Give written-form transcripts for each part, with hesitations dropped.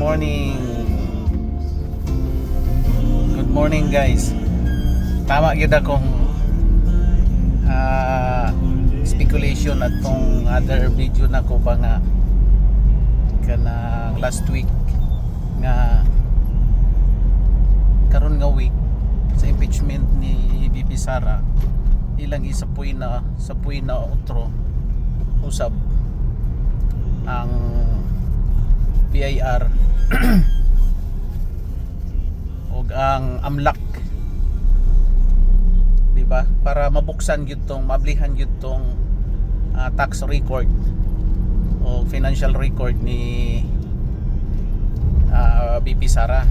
morning. Good morning guys. Tama gid akong speculation atong other video na ko ba nga kanang last week nga karon nga week sa impeachment ni VP Sara ilang isapuy na otro usab ang PIR og ang AMLAC, di ba, para mabuksan gyud tong mablihan gyud tong tax record o financial record ni VP Sara.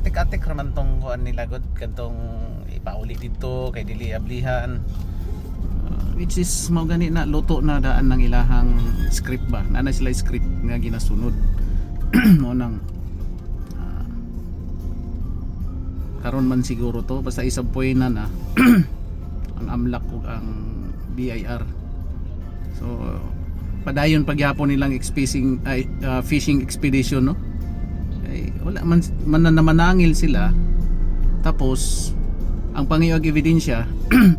Tik-atik raman tong kuan nila gud kadtong ipauli dito kay dili ablihan, which is mao gani na luto na daan ng ilahang script ba, na sila script nga ginasunod. mo nang karon man siguro to basta isang point na ang AMLAC ug ang BIR. So padayon pagyapon nilang fishing expedition, no? Ay, wala man na manangil sila, tapos ang pangiyog ebidensya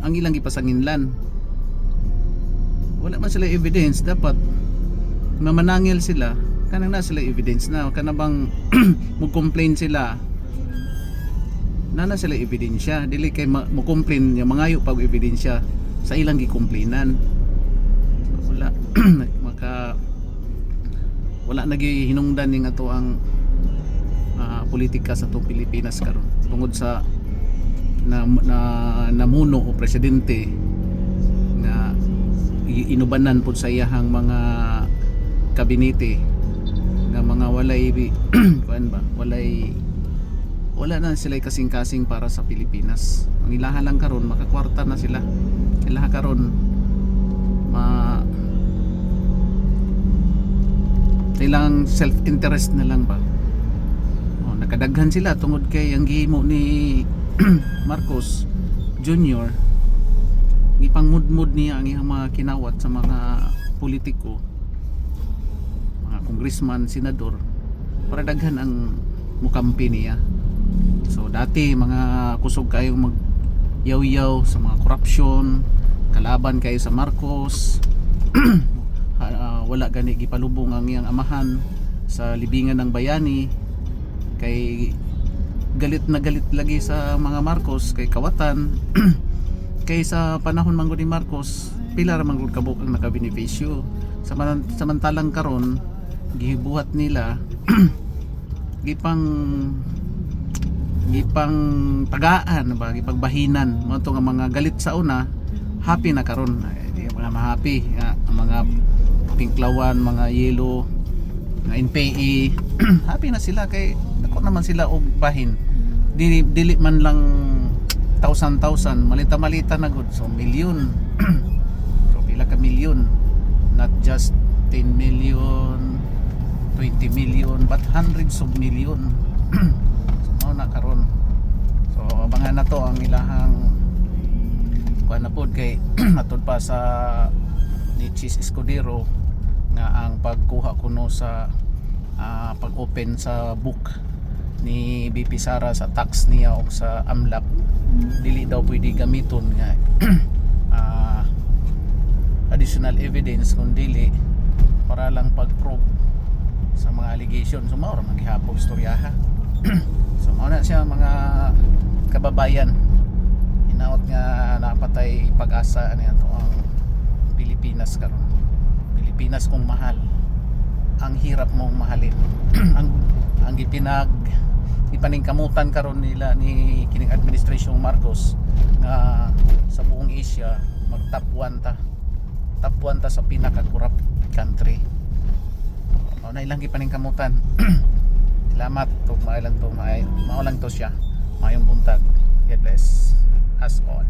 ang ilang gipasanginlan. Wala man sila evidence, dapat mamanangil sila kanang na sila evidence na kana bang mo-complain sila na sila ebidensya, dili kay mo-complain yung mangayo pag ebidensya sa ilang gikomplainan. So, wala nagihinungdan ning ato ang politika sa itong Pilipinas karon tungod sa namuno o presidente na inubanan po sa iyahang mga kabinete nga mga walay kuan ba, wala na sila kasing-kasing para sa Pilipinas. Ang ilaha lang karon makakwarta na sila. Ilaha karon ilang self-interest na lang ba. Nakadaghan sila tungod kay ang gihimo ni Marcos Jr. Gipangmudmud niya ang iyang mga kinawat sa mga politiko, mga congressman, senador, para daghan ang mukampi niya. So dati mga kusog kayo magyaw-yaw sa mga korupsyon, kalaban kayo sa Marcos. Wala gani gipalubong ang iyang amahan sa libingan ng bayani, kay galit na galit lagi sa mga Marcos kay kawatan. Kay sa panahon man ni Marcos pila ra man gud kabuk ang nakabenepisyo, samantalang karon gibuhat nila gipang tagaan ba, gipagbahinan mo to nga mga galit sa una, happy na karon. Mga mahappy ang mga pinklawan, mga yelo, mga NPA happy na sila kay dako naman sila og bahin, dili man lang 1,000 malita na gud, so million. So pila ka million, not just 10 million 20 million but hundreds of million. So na karon, so abangan na to ang ilahang kuan na pod kay matod pa sa ni Chis Escudero nga ang pagkuha kuno sa pag-open sa book ni VP Sara sa tax niya o sa AMLAC, dili daw pwede gamiton nga additional evidence kung dili para lang pag-prove sa mga allegation. So mao ra maghihapon istoryaha. So mao na siya mga kababayan, hinaot nga napatay pag-asa niya to ang Pilipinas karon. Pilipinas kung mahal, ang hirap mong mahalin. ang ipaningkamutan karon nila ni kining administrasyong Marcos nga sa buong Asia mag top 1 ta sa pinaka-corrupt country. Mao na ilang gipaningkamutan. Salamat to mao lang to siya. Mayong buntag. God bless us all.